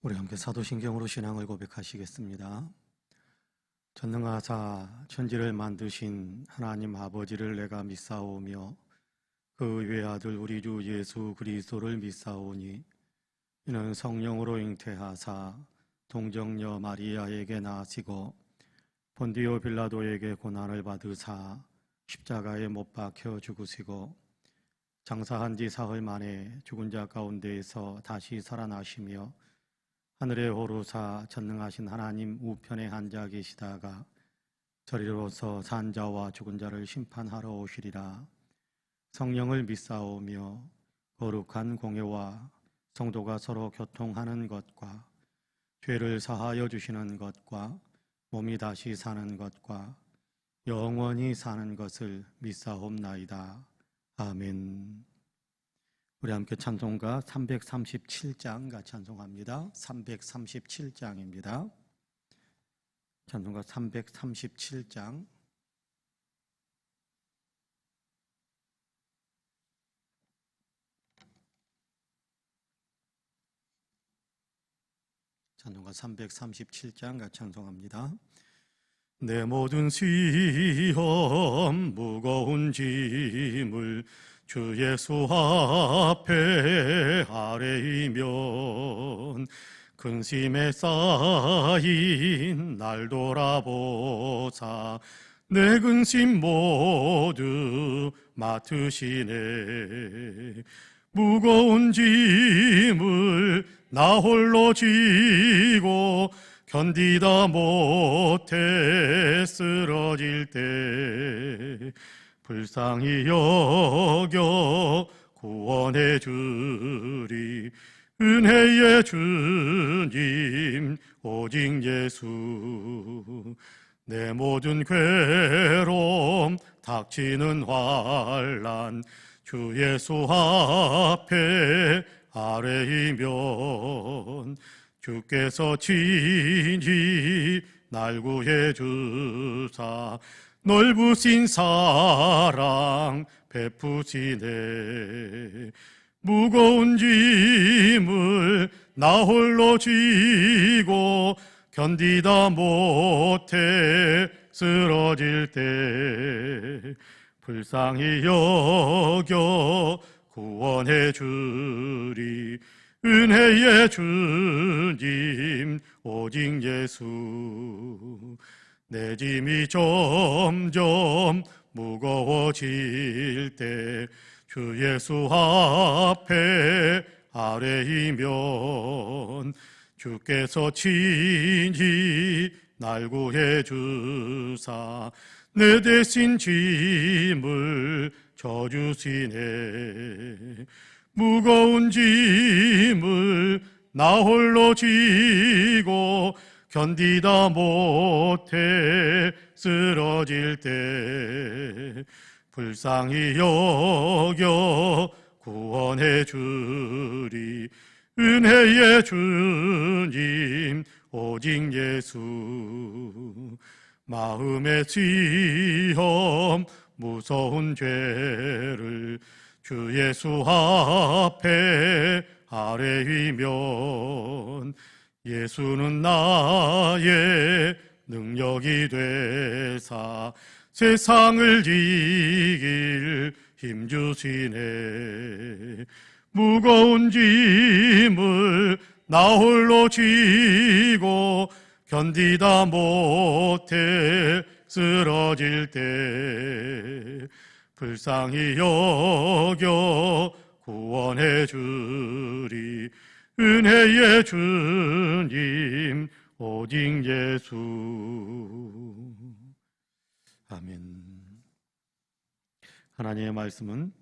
우리 함께 사도신경으로 신앙을 고백하시겠습니다. 전능하사 천지를 만드신 하나님 아버지를 내가 믿사오며 그 외아들 우리 주 예수 그리스도를 믿사오니 이는 성령으로 잉태하사 동정녀 마리아에게 나시고 본디오 빌라도에게 고난을 받으사 십자가에 못 박혀 죽으시고 장사한 지 사흘 만에 죽은 자 가운데에서 다시 살아나시며 하늘에 오르사 전능하신 하나님 우편에 앉아 계시다가 저리로서 산 자와 죽은 자를 심판하러 오시리라. 성령을 믿사오며 거룩한 공예와 성도가 서로 교통하는 것과 죄를 사하여 주시는 것과 몸이 다시 사는 것과 영원히 사는 것을 믿사옵나이다. 아멘. 우리 함께 찬송가 337장 같이 찬송합니다. 337장입니다. 찬송가 337장. 찬송가 337장 같이 찬송합니다. 내 모든 시험 무거운 짐을 주 예수 앞에 아뢰이면 근심에 쌓인 날 돌아보사 내 근심 모두 맡으시네. 무거운 짐을 나 홀로 지고 견디다 못해 쓰러질 때 불쌍히 여겨 구원해 주리. 은혜의 주님 오직 예수. 내 모든 괴로움 닥치는 환난 주 예수 앞에 아뢰이면 주께서 친히 날 구해 주사 넓으신 사랑 베푸시네. 무거운 짐을 나 홀로 지고 견디다 못해 쓰러질 때 불쌍히 여겨 구원해 주리. 은혜의 주님 오직 예수. 내 짐이 점점 무거워질 때 주 예수 앞에 아뢰이면 주께서 친히 날 구해 주사 내 대신 짐을 져주시네. 무거운 짐을 나 홀로 지고 견디다 못해 쓰러질 때 불쌍히 여겨 구원해 주리. 은혜의 주님 오직 예수. 마음의 시험 무서운 죄를 주 예수 앞에 아뢰이면 예수는 나의 능력이 되사 세상을 이길 힘주시네. 무거운 짐을 나 홀로 지고 견디다 못해 쓰러질 때 불쌍히 여겨 구원해 주리. 은혜의 주님 오직 예수. 아멘. 하나님의 말씀은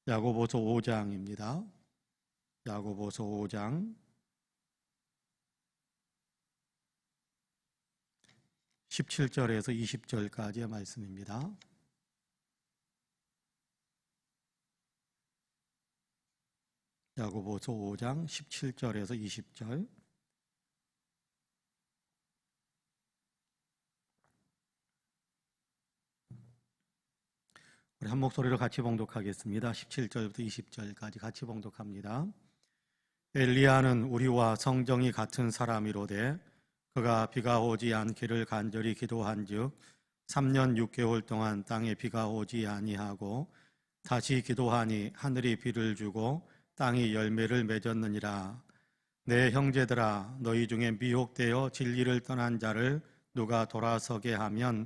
야고보서 5장입니다. 야고보서 5장 17절에서 20절까지의 말씀입니다. 야고보서 5장 17절에서 20절. 우리 한 목소리로 같이 봉독하겠습니다. 17절부터 20절까지 같이 봉독합니다. 엘리야는 우리와 성정이 같은 사람이로되 그가 비가 오지 않기를 간절히 기도한즉 3년 6개월 동안 땅에 비가 오지 아니하고 다시 기도하니 하늘이 비를 주고 땅이 열매를 맺었느니라. 내 형제들아, 너희 중에 미혹되어 진리를 떠난 자를 누가 돌아서게 하면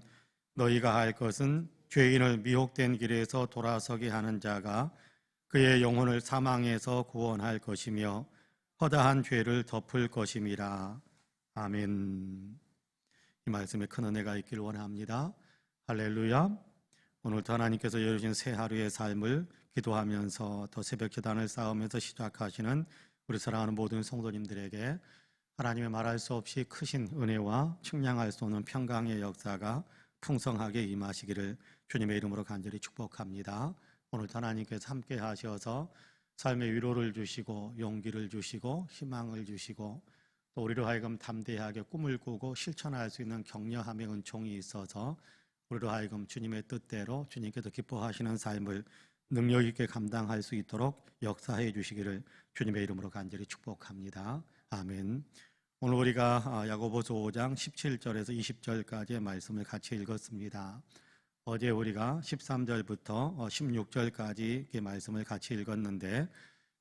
너희가 할 것은 죄인을 미혹된 길에서 돌아서게 하는 자가 그의 영혼을 사망에서 구원할 것이며 허다한 죄를 덮을 것임이라. 아멘. 이 말씀에 큰 은혜가 있기를 원합니다. 할렐루야. 오늘도 하나님께서 열어주신 새 하루의 삶을 기도하면서 또 새벽 기도를 쌓으면서 시작하시는 우리 사랑하는 모든 성도님들에게 하나님의 말할 수 없이 크신 은혜와 측량할 수 없는 평강의 역사가 풍성하게 임하시기를 주님의 이름으로 간절히 축복합니다. 오늘도 하나님께서 함께 하셔서 삶의 위로를 주시고 용기를 주시고 희망을 주시고 또 우리로 하여금 담대하게 꿈을 꾸고 실천할 수 있는 격려함의 은총이 있어서 우리로 하여금 주님의 뜻대로 주님께서 기뻐하시는 삶을 능력 있게 감당할 수 있도록 역사해 주시기를 주님의 이름으로 간절히 축복합니다. 아멘. 오늘 우리가 야고보서 5장 17절에서 20절까지의 말씀을 같이 읽었습니다. 어제 우리가 13절부터 16절까지의 말씀을 같이 읽었는데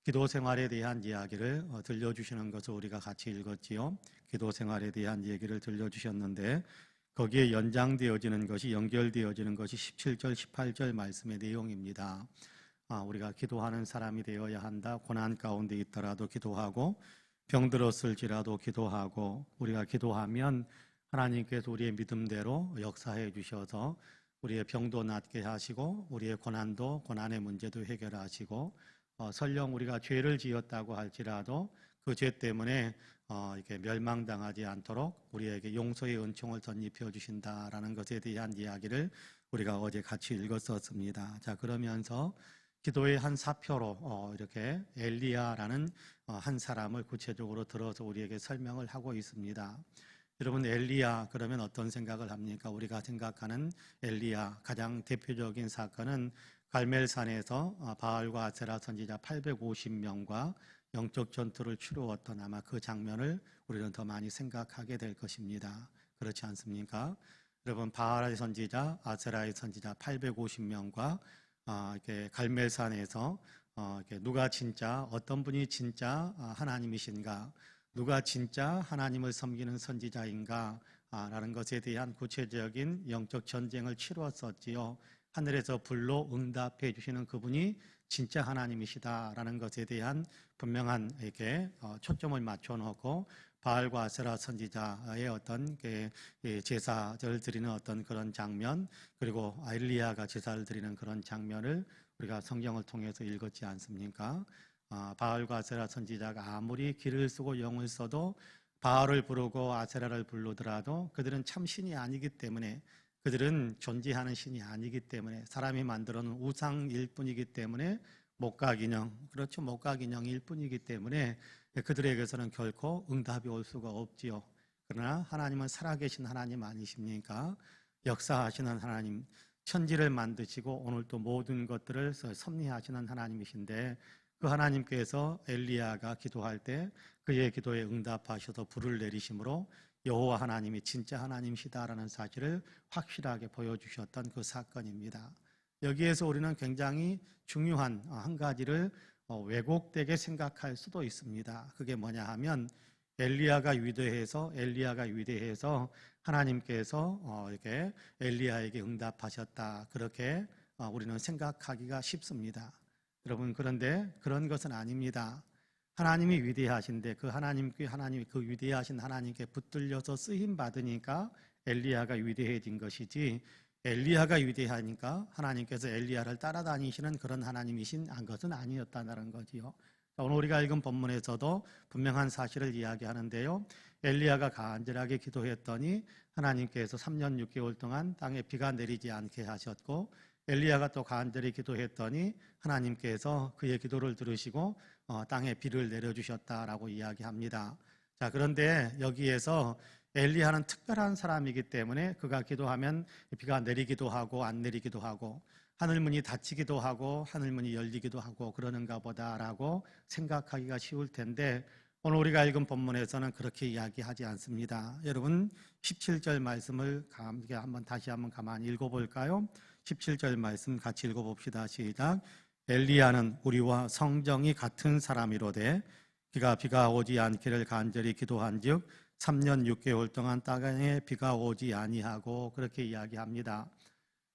기도 생활에 대한 이야기를 들려주시는 것을 우리가 같이 읽었지요. 기도 생활에 대한 얘기를 들려주셨는데 거기에 연장되어지는 것이 연결되어지는 것이 17절, 18절 말씀의 내용입니다. 우리가 기도하는 사람이 되어야 한다. 고난 가운데 있더라도 기도하고 병들었을지라도 기도하고 우리가 기도하면 하나님께서 우리의 믿음대로 역사해 주셔서 우리의 병도 낫게 하시고 우리의 고난의 문제도 해결하시고 설령 우리가 죄를 지었다고 할지라도 그 죄 때문에 이렇게 멸망당하지 않도록 우리에게 용서의 은총을 덧입혀 주신다라는 것에 대한 이야기를 우리가 어제 같이 읽었었습니다. 자, 그러면서 기도의 한 사표로 이렇게 엘리야라는 한 사람을 구체적으로 들어서 우리에게 설명을 하고 있습니다. 여러분, 엘리야 그러면 어떤 생각을 합니까? 우리가 생각하는 엘리야 가장 대표적인 사건은 갈멜산에서 바알과 아세라 선지자 850명과 영적 전투를 치루었던 아마 그 장면을 우리는 더 많이 생각하게 될 것입니다. 그렇지 않습니까? 여러분, 바알의 선지자, 아세라의 선지자 850명과 이렇게 갈멜산에서 이렇게 누가 진짜 어떤 분이 진짜 하나님이신가, 누가 진짜 하나님을 섬기는 선지자인가 라는 것에 대한 구체적인 영적 전쟁을 치루었었지요. 하늘에서 불로 응답해 주시는 그분이 진짜 하나님이시다라는 것에 대한 분명한 이렇게 초점을 맞춰놓고 바알과 아세라 선지자의 어떤 제사를 드리는 어떤 그런 장면, 그리고 엘리야가 제사를 드리는 그런 장면을 우리가 성경을 통해서 읽었지 않습니까? 바알과 아세라 선지자가 아무리 길을 쓰고 영을 써도 바알을 부르고 아세라를 부르더라도 그들은 참 신이 아니기 때문에, 그들은 존재하는 신이 아니기 때문에, 사람이 만들어 놓은 우상일 뿐이기 때문에, 목각인형, 그렇죠, 목각인형일 뿐이기 때문에 그들에게서는 결코 응답이 올 수가 없지요. 그러나 하나님은 살아계신 하나님 아니십니까? 역사하시는 하나님, 천지를 만드시고 오늘 또 모든 것들을 섭리하시는 하나님이신데, 그 하나님께서 엘리야가 기도할 때 그의 기도에 응답하셔서 불을 내리심으로 여호와 하나님이 진짜 하나님이시다라는 사실을 확실하게 보여주셨던 그 사건입니다. 여기에서 우리는 굉장히 중요한 한 가지를 왜곡되게 생각할 수도 있습니다. 그게 뭐냐 하면 엘리야가 위대해서 하나님께서 이렇게 엘리야에게 응답하셨다, 그렇게 우리는 생각하기가 쉽습니다. 여러분, 그런데 그런 것은 아닙니다. 하나님이 위대하신데 하나님이 그 위대하신 하나님께 붙들려서 쓰임 받으니까 엘리야가 위대해진 것이지, 엘리야가 위대하니까 하나님께서 엘리야를 따라다니시는 그런 하나님이신 것은 아니었다는 거지요. 오늘 우리가 읽은 본문에서도 분명한 사실을 이야기하는데요. 엘리야가 간절하게 기도했더니 하나님께서 3년 6개월 동안 땅에 비가 내리지 않게 하셨고, 엘리야가 또 간절히 기도했더니 하나님께서 그의 기도를 들으시고 땅에 비를 내려주셨다라고 이야기합니다. 자, 그런데 여기에서 엘리야는 특별한 사람이기 때문에 그가 기도하면 비가 내리기도 하고 안 내리기도 하고, 하늘문이 닫히기도 하고 하늘문이 열리기도 하고 그러는가 보다라고 생각하기가 쉬울 텐데 오늘 우리가 읽은 본문에서는 그렇게 이야기하지 않습니다. 여러분 17절 말씀을 다시 한번 가만히 읽어볼까요? 17절 말씀 같이 읽어봅시다. 시작. 엘리야는 우리와 성정이 같은 사람이로되 비가 오지 않기를 간절히 기도한즉 3년 6개월 동안 땅에 비가 오지 아니하고 그렇게 이야기합니다.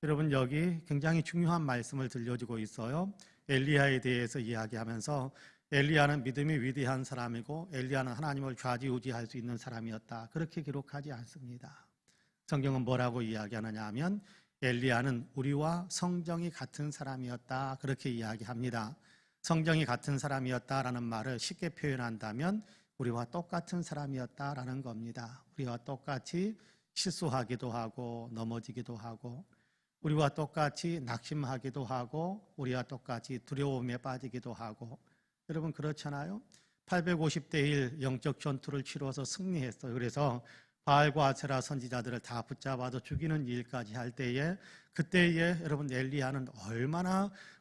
여러분 여기 굉장히 중요한 말씀을 들려주고 있어요. 엘리야에 대해서 이야기하면서 엘리야는 믿음이 위대한 사람이고 엘리야는 하나님을 좌지우지할 수 있는 사람이었다. 그렇게 기록하지 않습니다. 성경은 뭐라고 이야기하느냐 하면 엘리야는 우리와 성정이 같은 사람이었다. 그렇게 이야기합니다. 성정이 같은 사람이었다라는 말을 쉽게 표현한다면 우리와 똑같은 사람이었다라는 겁니다. 우리와 똑같이 실수하기도 하고 넘어지기도 하고 우리와 똑같이 낙심하기도 하고 우리와 똑같이 두려움에 빠지기도 하고 여러분 그렇잖아요. 850대 1 영적 전투를 치러서 승리했어요. 그래서 바알과 아세라 선지자들을 다 붙잡아서 죽이는 일까지 할 때에 그때에 여러분 엘리야는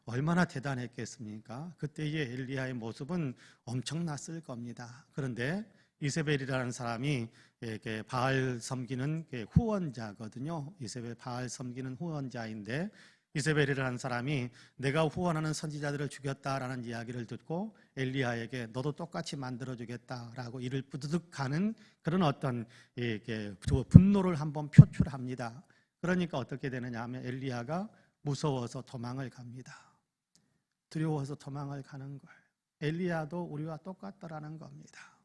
얼마나 대단했겠습니까? 그때의 엘리야의 모습은 엄청났을 겁니다. 그런데 이세벨이라는 사람이 바알 섬기는 후원자거든요. 이세벨 바알 섬기는 후원자인데 이세벨이라는 사람이 내가 후원하는 선지자들을 죽였다라는 이야기를 듣고 엘리야에게 너도 똑같이 만들어주겠다라고 이를 부드득하는 그런 어떤 분노를 한번 표출합니다. 그러니까 어떻게 되느냐 하면 엘리야가 무서워서 도망을 갑니다. 두려워서 도망을 가는 걸. 엘리야도 우리와 똑같다라는 겁니다.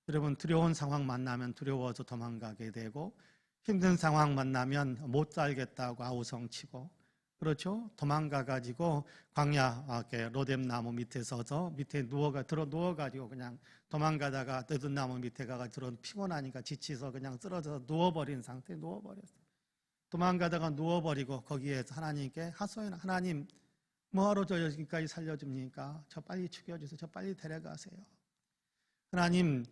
여러분 두려운 상황 만나면 두려워서 도망가게 되고 힘든 상황 만나면 못 살겠다고 아우성치고 그렇죠? 도망가가지고 광야 로뎀나무 밑에 서서 밑에 누워가지고 그냥 도망가다가 느든나무 밑에 가가지고 피곤하니까 지치서 그냥 쓰러져서 누워버린 상태에 누워버렸어요. 도망가다가 누워버리고 거기에서 하나님께 하소연 하나님 뭐하러 저 여기까지 살려줍니까? 저 빨리 죽여주세요. 저 빨리 데려가세요. 하나님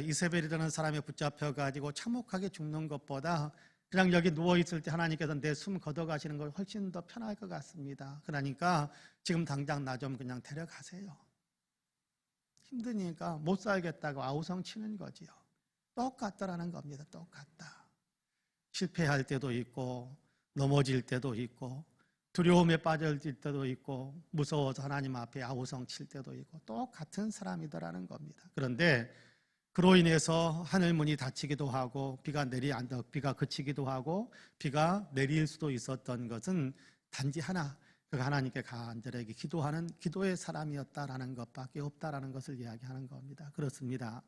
이세벨이라는 사람에 붙잡혀가지고 참혹하게 죽는 것보다 그냥 여기 누워있을 때 하나님께서 내 숨 걷어가시는 걸 훨씬 더 편할 것 같습니다. 그러니까 지금 당장 나 좀 그냥 데려가세요. 힘드니까 못 살겠다고 아우성 치는 거지요. 똑같다라는 겁니다. 똑같다. 실패할 때도 있고 넘어질 때도 있고 두려움에 빠질 때도 있고 무서워서 하나님 앞에 아우성 칠 때도 있고 똑같은 사람이더라는 겁니다. 그런데 그로 인해서 하늘문이 닫히기도 하고 비가 그치기도 하고 비가 내릴 수도 있었던 것은 단지 하나 그가 하나님께 간절하게 기도하는 기도의 사람이었다라는 것밖에 없다라는 것을 이야기하는 겁니다. 그렇습니다.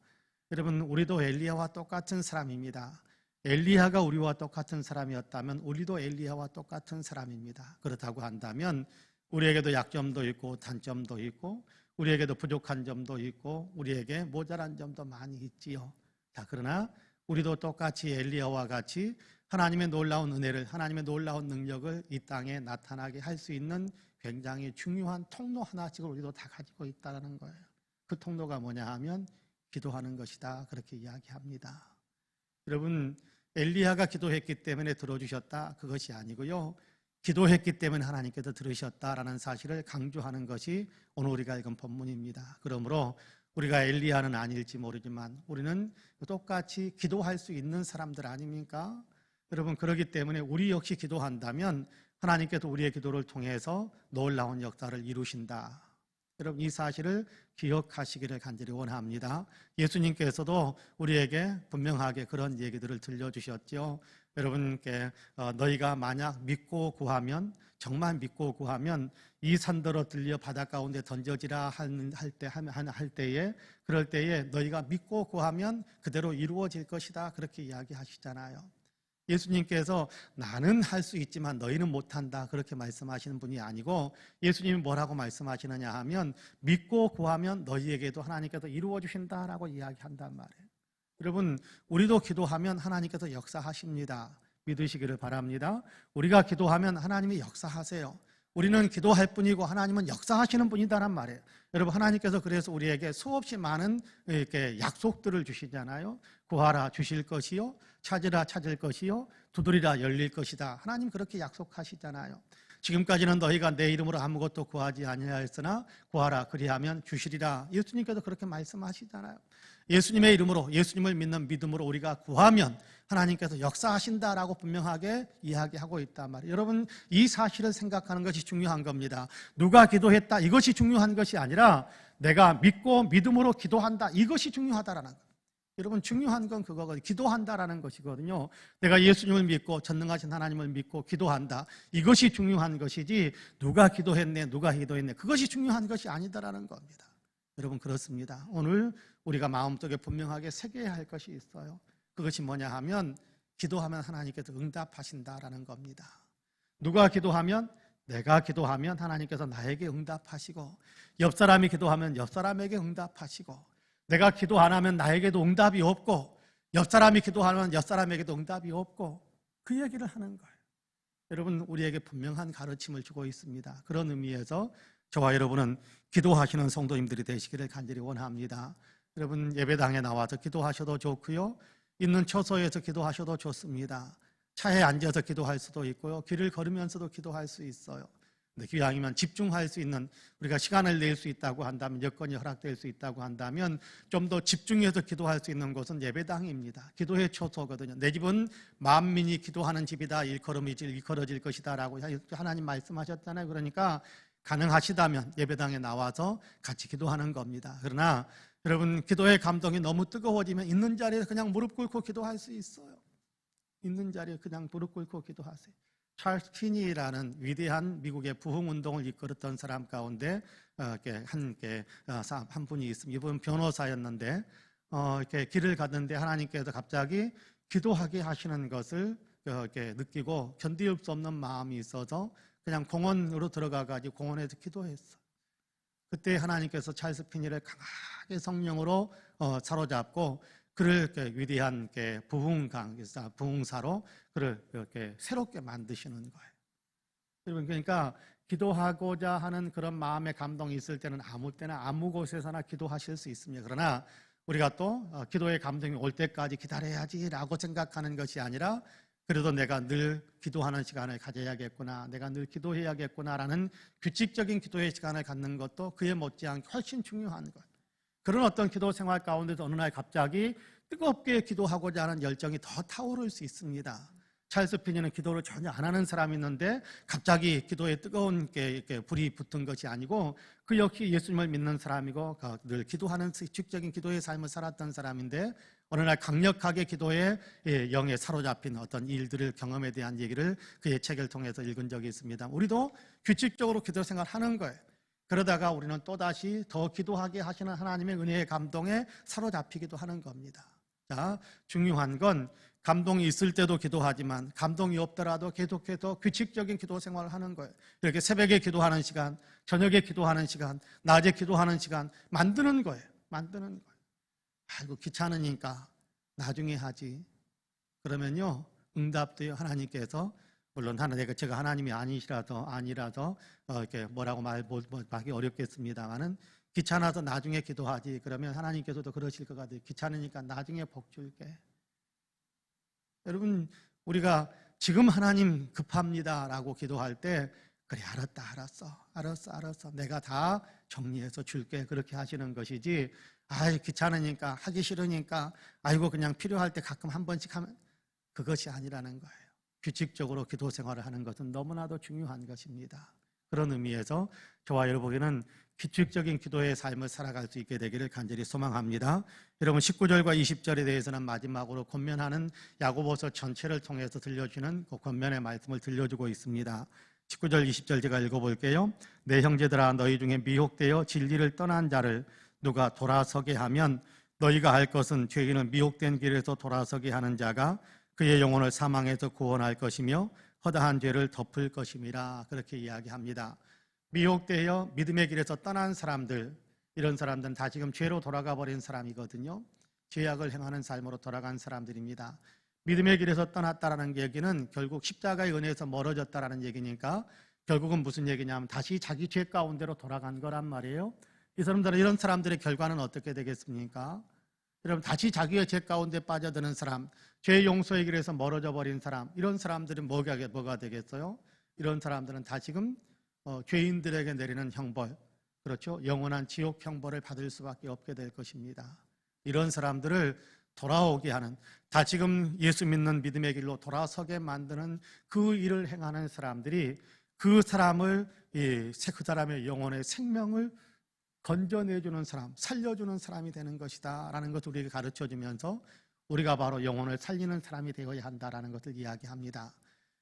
여러분 우리도 엘리야와 똑같은 사람입니다. 엘리야가 우리와 똑같은 사람이었다면 우리도 엘리야와 똑같은 사람입니다. 그렇다고 한다면 우리에게도 약점도 있고 단점도 있고 우리에게도 부족한 점도 있고 우리에게 모자란 점도 많이 있지요. 자, 그러나 우리도 똑같이 엘리야와 같이 하나님의 놀라운 은혜를 하나님의 놀라운 능력을 이 땅에 나타나게 할 수 있는 굉장히 중요한 통로 하나씩을 우리도 다 가지고 있다는 거예요. 그 통로가 뭐냐 하면 기도하는 것이다. 그렇게 이야기합니다. 여러분 엘리야가 기도했기 때문에 들어주셨다. 그것이 아니고요. 기도했기 때문에 하나님께서 들으셨다라는 사실을 강조하는 것이 오늘 우리가 읽은 본문입니다. 그러므로 우리가 엘리야는 아닐지 모르지만 우리는 똑같이 기도할 수 있는 사람들 아닙니까? 여러분 그렇기 때문에 우리 역시 기도한다면 하나님께서 우리의 기도를 통해서 놀라운 역사를 이루신다. 여러분 이 사실을 기억하시기를 간절히 원합니다. 예수님께서도 우리에게 분명하게 그런 얘기들을 들려주셨죠. 여러분께 너희가 만약 믿고 구하면 정말 믿고 구하면 이 산더러 들려 바다 가운데 던져지라 할 때에 그럴 때에 너희가 믿고 구하면 그대로 이루어질 것이다. 그렇게 이야기하시잖아요. 예수님께서 나는 할 수 있지만 너희는 못한다 그렇게 말씀하시는 분이 아니고 예수님이 뭐라고 말씀하시느냐 하면 믿고 구하면 너희에게도 하나님께서 이루어 주신다라고 이야기한단 말이에요. 여러분 우리도 기도하면 하나님께서 역사하십니다. 믿으시기를 바랍니다. 우리가 기도하면 하나님이 역사하세요. 우리는 기도할 뿐이고 하나님은 역사하시는 분이다란 말이에요. 여러분 하나님께서 그래서 우리에게 수없이 많은 이렇게 약속들을 주시잖아요. 구하라 주실 것이요 찾으라 찾을 것이요 두드리라 열릴 것이다. 하나님 그렇게 약속하시잖아요. 지금까지는 너희가 내 이름으로 아무것도 구하지 아니하였으나 구하라 그리하면 주시리라. 예수님께서 그렇게 말씀하시잖아요. 예수님의 이름으로, 예수님을 믿는 믿음으로 우리가 구하면 하나님께서 역사하신다라고 분명하게 이야기하고 있단 말이에요. 여러분, 이 사실을 생각하는 것이 중요한 겁니다. 누가 기도했다 이것이 중요한 것이 아니라 내가 믿고 믿음으로 기도한다 이것이 중요하다라는 거예요. 여러분, 중요한 건 그거거든요. 기도한다라는 것이거든요. 내가 예수님을 믿고 전능하신 하나님을 믿고 기도한다 이것이 중요한 것이지 누가 기도했네 누가 기도했네 그것이 중요한 것이 아니다라는 겁니다. 여러분, 그렇습니다. 오늘 우리가 마음속에 분명하게 새겨야 할 것이 있어요. 그것이 뭐냐 하면 기도하면 하나님께서 응답하신다라는 겁니다. 누가 기도하면, 내가 기도하면 하나님께서 나에게 응답하시고, 옆 사람이 기도하면 옆 사람에게 응답하시고, 내가 기도 안 하면 나에게도 응답이 없고, 옆 사람이 기도하면 옆 사람에게도 응답이 없고, 그 얘기를 하는 거예요. 여러분, 우리에게 분명한 가르침을 주고 있습니다. 그런 의미에서 저와 여러분은 기도하시는 성도님들이 되시기를 간절히 원합니다. 여러분, 예배당에 나와서 기도하셔도 좋고요, 있는 처소에서 기도하셔도 좋습니다. 차에 앉아서 기도할 수도 있고요, 길을 걸으면서도 기도할 수 있어요. 근데 기왕이면 집중할 수 있는, 우리가 시간을 낼 수 있다고 한다면, 여건이 허락될 수 있다고 한다면 좀 더 집중해서 기도할 수 있는 곳은 예배당입니다. 기도의 처소거든요. 내 집은 만민이 기도하는 집이다, 일컬어질 것이다 라고 하나님 말씀하셨잖아요. 그러니까 가능하시다면 예배당에 나와서 같이 기도하는 겁니다. 그러나 여러분, 기도의 감동이 너무 뜨거워지면 있는 자리에서 그냥 무릎 꿇고 기도할 수 있어요. 있는 자리에 그냥 무릎 꿇고 기도하세요. 찰스 피니라는 위대한 미국의 부흥운동을 이끌었던 사람 가운데 한 분이 있습니다. 이분 변호사였는데 이렇게 길을 갔는데 하나님께서 갑자기 기도하게 하시는 것을 이렇게 느끼고 견딜 수 없는 마음이 있어서 그냥 공원으로 들어가가지고 공원에서 기도했어. 그때 하나님께서 찰스 피니를 강하게 성령으로 사로잡고 그를 위대한 부흥사로 그를 이렇게 새롭게 만드시는 거예요. 여러분, 그러니까 기도하고자 하는 그런 마음의 감동이 있을 때는 아무 때나 아무 곳에서나 기도하실 수 있습니다. 그러나 우리가 또 기도의 감동이 올 때까지 기다려야지라고 생각하는 것이 아니라 그래도 내가 늘 기도하는 시간을 가져야겠구나, 내가 늘 기도해야겠구나라는 규칙적인 기도의 시간을 갖는 것도 그에 못지않게 훨씬 중요한 것. 그런 어떤 기도 생활 가운데서 어느 날 갑자기 뜨겁게 기도하고자 하는 열정이 더 타오를 수 있습니다. 찰스 피니는 기도를 전혀 안 하는 사람이 있는데 갑자기 기도에 뜨거운 불이 붙은 것이 아니고 그 역시 예수님을 믿는 사람이고 늘 기도하는 규칙적인 기도의 삶을 살았던 사람인데 어느 날 강력하게 기도에 영에 사로잡힌 어떤 일들을 경험에 대한 얘기를 그의 책을 통해서 읽은 적이 있습니다. 우리도 규칙적으로 기도 생활하는 거예요. 그러다가 우리는 또다시 더 기도하게 하시는 하나님의 은혜의 감동에 사로잡히기도 하는 겁니다. 자, 중요한 건 감동이 있을 때도 기도하지만 감동이 없더라도 계속해서 규칙적인 기도 생활을 하는 거예요. 이렇게 새벽에 기도하는 시간, 저녁에 기도하는 시간, 낮에 기도하는 시간 만드는 거예요. 만드는 거예요. 아이고, 귀찮으니까 나중에 하지. 그러면요, 응답도요, 하나님께서, 물론 제가 하나님이 아니라서 이렇게 뭐라고 말하기 어렵겠습니다만은 귀찮아서 나중에 기도하지. 그러면 하나님께서도 그러실 것 같아요. 귀찮으니까 나중에 복 줄게. 여러분, 우리가 지금 하나님 급합니다라고 기도할 때 그래, 알았어. 내가 다 정리해서 줄게. 그렇게 하시는 것이지, 귀찮으니까, 하기 싫으니까, 아이고, 그냥 필요할 때 가끔 한 번씩 하면, 그것이 아니라는 거예요. 규칙적으로 기도 생활을 하는 것은 너무나도 중요한 것입니다. 그런 의미에서 저와 여러분에게는 규칙적인 기도의 삶을 살아갈 수 있게 되기를 간절히 소망합니다. 여러분, 19절과 20절에 대해서는 마지막으로 권면하는 야고보서 전체를 통해서 들려주는 그 권면의 말씀을 들려주고 있습니다. 19절, 20절 제가 읽어볼게요. 내 형제들아, 너희 중에 미혹되어 진리를 떠난 자를 누가 돌아서게 하면 너희가 할 것은 죄인은 미혹된 길에서 돌아서게 하는 자가 그의 영혼을 사망에서 구원할 것이며 허다한 죄를 덮을 것임이라. 그렇게 이야기합니다. 미혹되어 믿음의 길에서 떠난 사람들, 이런 사람들은 다 지금 죄로 돌아가 버린 사람이거든요. 죄악을 행하는 삶으로 돌아간 사람들입니다. 믿음의 길에서 떠났다라는 얘기는 결국 십자가의 은혜에서 멀어졌다라는 얘기니까 결국은 무슨 얘기냐면 다시 자기 죄 가운데로 돌아간 거란 말이에요. 이런 사람들의 결과는 어떻게 되겠습니까? 여러분, 다시 자기의 죄 가운데 빠져드는 사람, 죄 용서의 길에서 멀어져 버린 사람, 이런 사람들은 뭐가 되겠어요? 이런 사람들은 다시금 죄인들에게 내리는 형벌, 그렇죠? 영원한 지옥 형벌을 받을 수밖에 없게 될 것입니다. 이런 사람들을 돌아오게 하는, 다시금 예수 믿는 믿음의 길로 돌아서게 만드는 그 일을 행하는 사람들이 그 사람을, 그 사람의 영혼의 생명을 건져내주는 사람, 살려주는 사람이 되는 것이다 라는 것을 우리에게 가르쳐주면서 우리가 바로 영혼을 살리는 사람이 되어야 한다라는 것을 이야기합니다.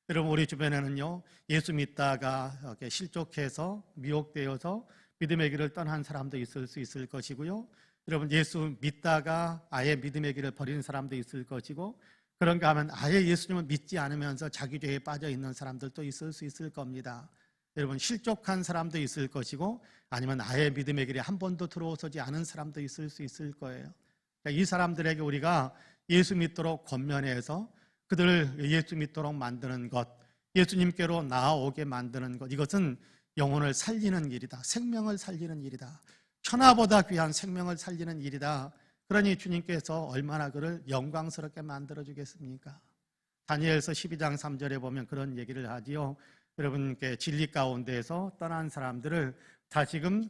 여러분, 우리 주변에는요, 예수 믿다가 이렇게 실족해서 미혹되어서 믿음의 길을 떠난 사람도 있을 수 있을 것이고요, 여러분, 예수 믿다가 아예 믿음의 길을 버린 사람도 있을 것이고, 그런가 하면 아예 예수님을 믿지 않으면서 자기 죄에 빠져 있는 사람들도 있을 수 있을 겁니다. 여러분, 실족한 사람도 있을 것이고, 아니면 아예 믿음의 길에 한 번도 들어서지 않은 사람도 있을 수 있을 거예요. 그러니까 이 사람들에게 우리가 예수 믿도록 권면해서 그들을 예수 믿도록 만드는 것, 예수님께로 나아오게 만드는 것, 이것은 영혼을 살리는 일이다. 생명을 살리는 일이다. 천하보다 귀한 생명을 살리는 일이다. 그러니 주님께서 얼마나 그를 영광스럽게 만들어주겠습니까? 다니엘서 12장 3절에 보면 그런 얘기를 하지요. 여러분께 진리 가운데에서 떠난 사람들을 다시금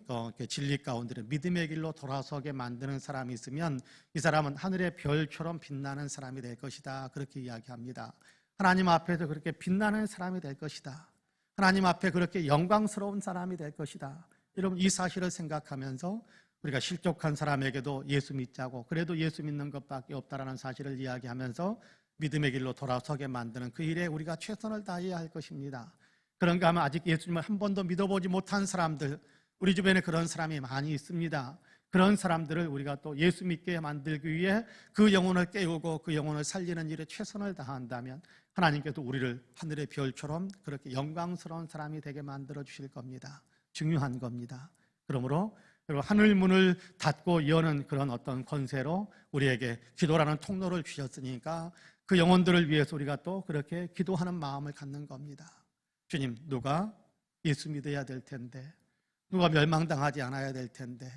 진리 가운데 믿음의 길로 돌아서게 만드는 사람이 있으면 이 사람은 하늘의 별처럼 빛나는 사람이 될 것이다. 그렇게 이야기합니다. 하나님 앞에서 그렇게 빛나는 사람이 될 것이다. 하나님 앞에 그렇게 영광스러운 사람이 될 것이다. 여러분, 이 사실을 생각하면서 우리가 실족한 사람에게도 예수 믿자고, 그래도 예수 믿는 것밖에 없다라는 사실을 이야기하면서 믿음의 길로 돌아서게 만드는 그 일에 우리가 최선을 다해야 할 것입니다. 그런가 하면 아직 예수님을 한 번도 믿어보지 못한 사람들, 우리 주변에 그런 사람이 많이 있습니다. 그런 사람들을 우리가 또 예수 믿게 만들기 위해 그 영혼을 깨우고 그 영혼을 살리는 일에 최선을 다한다면 하나님께서 우리를 하늘의 별처럼 그렇게 영광스러운 사람이 되게 만들어 주실 겁니다. 중요한 겁니다. 그러므로 하늘 문을 닫고 여는 그런 어떤 권세로 우리에게 기도라는 통로를 주셨으니까 그 영혼들을 위해서 우리가 또 그렇게 기도하는 마음을 갖는 겁니다. 주님, 누가 예수 믿어야 될 텐데, 누가 멸망당하지 않아야 될 텐데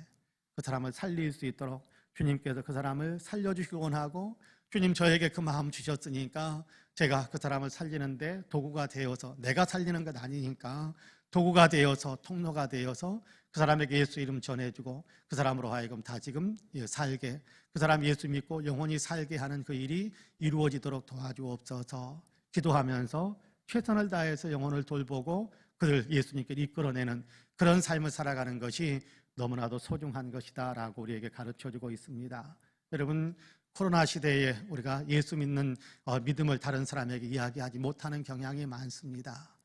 그 사람을 살릴 수 있도록 주님께서 그 사람을 살려주시기 원하고, 주님 저에게 그 마음 주셨으니까 제가 그 사람을 살리는데 도구가 되어서, 내가 살리는 것 아니니까 도구가 되어서, 통로가 되어서 그 사람에게 예수 이름 전해주고 그 사람으로 하여금 다지금 살게, 그 사람 예수 믿고 영원히 살게 하는 그 일이 이루어지도록 도와주옵소서. 기도하면서 최선을 다해서 영혼을 돌보고 그들 예수님께 이끌어내는 그런 삶을 살아가는 것이 너무나도 소중한 것이다 라고 우리에게 가르쳐주고 있습니다. 여러분, 코로나 시대에 우리가 예수 믿는 믿음을 다른 사람에게 이야기하지 못하는 경향이 많습니다.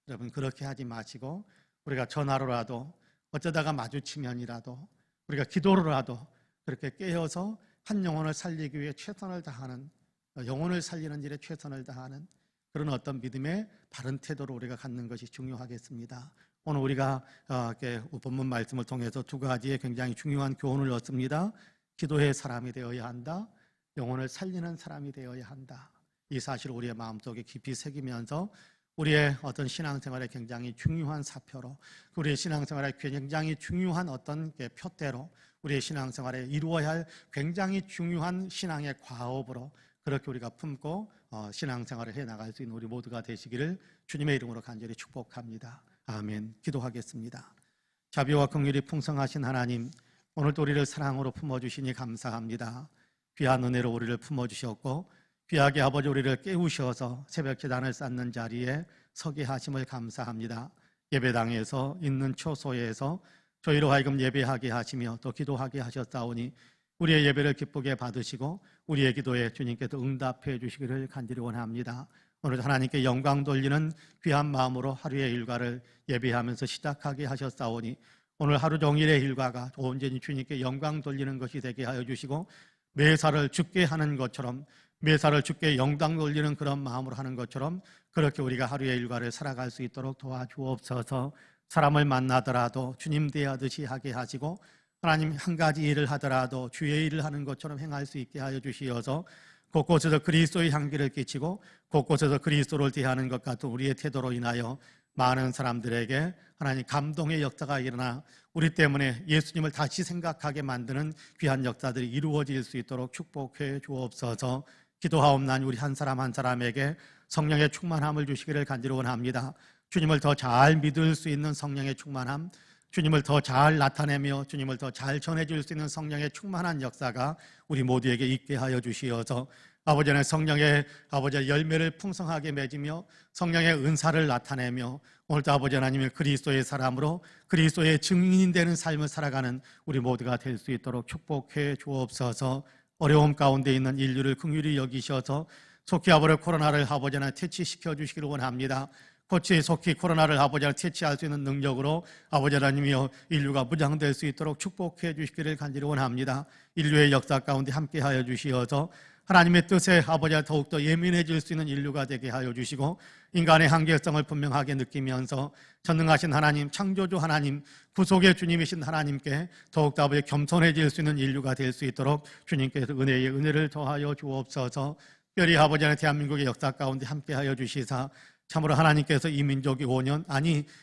여러분, 그렇게 하지 마시고 우리가 전화로라도, 어쩌다가 마주치면이라도, 우리가 기도로라도 그렇게 깨어서 한 영혼을 살리기 위해 최선을 다하는, 영혼을 살리는 일에 최선을 다하는 그런 어떤 믿음의 바른 태도를 우리가 갖는 것이 중요하겠습니다. 오늘 우리가 본문 말씀을 통해서 두 가지의 굉장히 중요한 교훈을 얻습니다. 기도의 사람이 되어야 한다. 영혼을 살리는 사람이 되어야 한다. 이 사실을 우리의 마음속에 깊이 새기면서 우리의 어떤 신앙생활에 굉장히 중요한 사표로, 우리의 신앙생활에 굉장히 중요한 어떤 표대로, 우리의 신앙생활에 이루어야 할 굉장히 중요한 신앙의 과업으로 그렇게 우리가 품고 신앙생활을 해나갈 수 있는 우리 모두가 되시기를 주님의 이름으로 간절히 축복합니다. 아멘. 기도하겠습니다. 자비와 긍휼이 풍성하신 하나님, 오늘도 우리를 사랑으로 품어주시니 감사합니다. 귀한 은혜로 우리를 품어주셨고 귀하게 아버지 우리를 깨우셔서 새벽 제단을 쌓는 자리에 서게 하심을 감사합니다. 예배당에서 있는 초소에서 저희로 하여금 예배하게 하시며 또 기도하게 하셨사오니 우리의 예배를 기쁘게 받으시고 우리의 기도에 주님께서 응답해 주시기를 간절히 원합니다. 오늘 하나님께 영광 돌리는 귀한 마음으로 하루의 일과를 예배하면서 시작하게 하셨사오니 오늘 하루 종일의 일과가 온전히 주님께 영광 돌리는 것이 되게 하여 주시고, 매사를 죽게 하는 것처럼, 매사를 죽게 영광 돌리는 그런 마음으로 하는 것처럼 그렇게 우리가 하루의 일과를 살아갈 수 있도록 도와주옵소서. 사람을 만나더라도 주님 대하듯이 하게 하시고, 하나님 한 가지 일을 하더라도 주의 일을 하는 것처럼 행할 수 있게 하여 주시어서 곳곳에서 그리스도의 향기를 끼치고 곳곳에서 그리스도를 대하는 것 같은 우리의 태도로 인하여 많은 사람들에게 하나님 감동의 역사가 일어나 우리 때문에 예수님을 다시 생각하게 만드는 귀한 역사들이 이루어질 수 있도록 축복해 주옵소서. 기도하옵나니 우리 한 사람 한 사람에게 성령의 충만함을 주시기를 간절히 원합니다. 주님을 더 잘 믿을 수 있는 성령의 충만함, 주님을 더 잘 나타내며 주님을 더 잘 전해줄 수 있는 성령의 충만한 역사가 우리 모두에게 있게 하여 주시어서 아버지 하나님 성령의 아버지의 열매를 풍성하게 맺으며 성령의 은사를 나타내며 오늘도 아버지 하나님의 그리스도의 사람으로 그리스도의 증인이 되는 삶을 살아가는 우리 모두가 될 수 있도록 축복해 주옵소서. 어려움 가운데 있는 인류를 긍휼히 여기셔서 속히 아버지 코로나를 아버지 하나님 퇴치시켜 주시기를 원합니다. 속히 코로나를 아버지 하나님 퇴치할 수 있는 능력으로 아버지 하나님이여 인류가 무장될 수 있도록 축복해 주시기를 간절히 원합니다. 인류의 역사 가운데 함께하여 주시어서 하나님의 뜻에 아버지 하나님 더욱더 예민해질 수 있는 인류가 되게 하여 주시고 인간의 한계성을 분명하게 느끼면서 전능하신 하나님, 창조주 하나님, 구속의 주님이신 하나님께 더욱더 아버지 겸손해질 수 있는 인류가 될 수 있도록 주님께서 은혜의 은혜를 더하여 주옵소서. 특별히 아버지 하나님 대한민국의 역사 가운데 함께하여 주시사 참으로 하나님께서 이 민족이 5년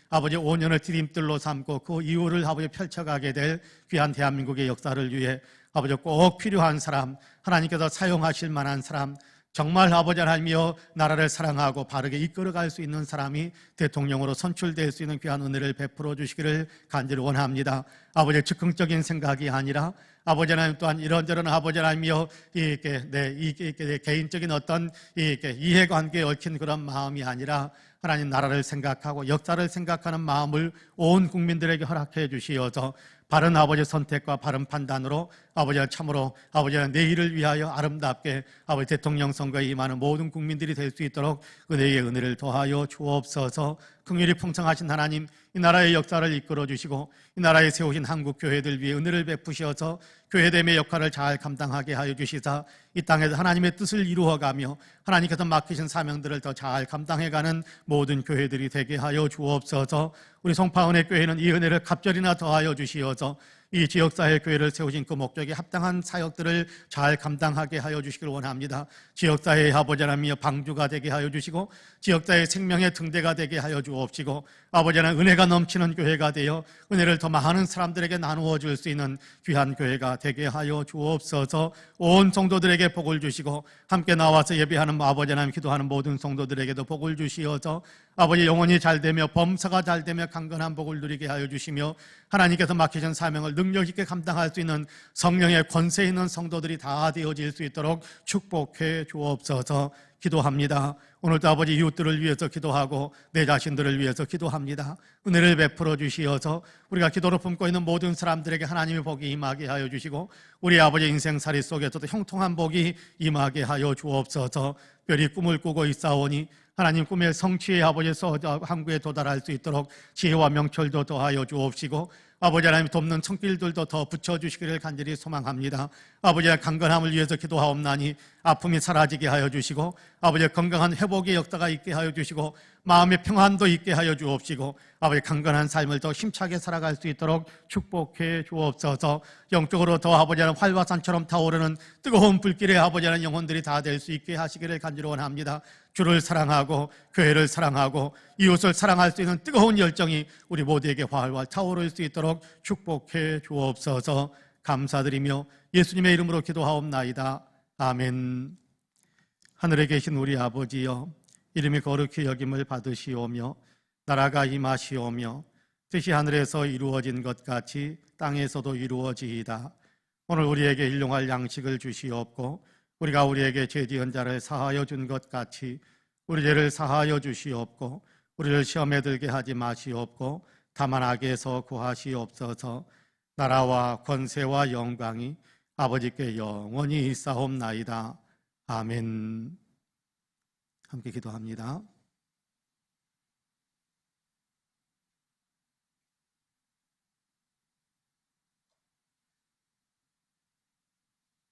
아버지 5년을 디딤돌로 삼고 그 이후를 아버지 펼쳐가게 될 귀한 대한민국의 역사를 위해 아버지 꼭 필요한 사람, 하나님께서 사용하실 만한 사람, 정말 아버지 하나님이여 나라를 사랑하고 바르게 이끌어갈 수 있는 사람이 대통령으로 선출될 수 있는 귀한 은혜를 베풀어 주시기를 간절히 원합니다. 아버지의 즉흥적인 생각이 아니라 아버지 하나님 또한 이런저런 아버지 하나님이여 이게 개인적인 어떤 이해관계에 얽힌 그런 마음이 아니라 하나님 나라를 생각하고 역사를 생각하는 마음을 온 국민들에게 허락해 주시어서 바른 아버지 선택과 바른 판단으로 아버지가 참으로 아버지가 내일을 위하여 아름답게 아버지 대통령 선거에 임하는 모든 국민들이 될 수 있도록 은혜의 은혜를 더하여 주옵소서. 긍휼이 풍성하신 하나님, 이 나라의 역사를 이끌어 주시고 이 나라에 세우신 한국 교회들 위해 은혜를 베푸셔서 교회됨의 역할을 잘 감당하게 하여 주시사 이 땅에서 하나님의 뜻을 이루어가며 하나님께서 맡기신 사명들을 더 잘 감당해가는 모든 교회들이 되게 하여 주옵소서. 우리 송파은혜 교회는 이 은혜를 갑절이나 더하여 주시어서 이 지역사회 교회를 세우신 그 목적에 합당한 사역들을 잘 감당하게 하여 주시길 원합니다. 지역사회의 아버지 하나님이여 방주가 되게 하여 주시고 지역사회의 생명의 등대가 되게 하여 주옵시고 아버지 하나님 은혜가 넘치는 교회가 되어 은혜를 더 많은 사람들에게 나누어 줄 수 있는 귀한 교회가 되게 하여 주옵소서. 온 성도들에게 복을 주시고 함께 나와서 예배하는 아버지 하나님 기도하는 모든 성도들에게도 복을 주시어서 아버지 영혼이 잘되며 범사가 잘되며 강건한 복을 누리게 하여 주시며 하나님께서 맡기신 사명을 능력 있게 감당할 수 있는 성령의 권세 있는 성도들이 다 되어질 수 있도록 축복해 주옵소서. 기도합니다. 오늘도 아버지 이웃들을 위해서 기도하고 내 자신들을 위해서 기도합니다. 은혜를 베풀어 주시어서 우리가 기도로 품고 있는 모든 사람들에게 하나님의 복이 임하게 하여 주시고 우리 아버지 인생살이 속에서도 형통한 복이 임하게 하여 주옵소서. 특별히 꿈을 꾸고 있사오니 하나님 꿈의 성취의 아버지에서 항구에 도달할 수 있도록 지혜와 명철도 더하여 주옵시고 아버지 하나님 돕는 손길들도 더 붙여주시기를 간절히 소망합니다. 아버지의 강건함을 위해서 기도하옵나니 아픔이 사라지게 하여 주시고 아버지의 건강한 회복의 역사가 있게 하여 주시고 마음의 평안도 있게 하여 주옵시고 아버지 강건한 삶을 더 힘차게 살아갈 수 있도록 축복해 주옵소서. 영적으로 더 아버지 하나님 활화산처럼 타오르는 뜨거운 불길의 아버지 하나님 영혼들이 다 될 수 있게 하시기를 간절히 원합니다. 주를 사랑하고 교회를 사랑하고 이웃을 사랑할 수 있는 뜨거운 열정이 우리 모두에게 활활 타오를 수 있도록 축복해 주옵소서. 감사드리며 예수님의 이름으로 기도하옵나이다. 아멘. 하늘에 계신 우리 아버지여, 이름이 거룩히 여김을 받으시오며 나라가 임하시오며 뜻이 하늘에서 이루어진 것 같이 땅에서도 이루어지이다. 오늘 우리에게 일용할 양식을 주시옵고 우리가 우리에게 죄지은 자를 사하여 준 것 같이 우리 죄를 사하여 주시옵고 우리를 시험에 들게 하지 마시옵고 다만 악에서 구하시옵소서. 나라와 권세와 영광이 아버지께 영원히 있사옵나이다. 아멘. 함께 기도합니다.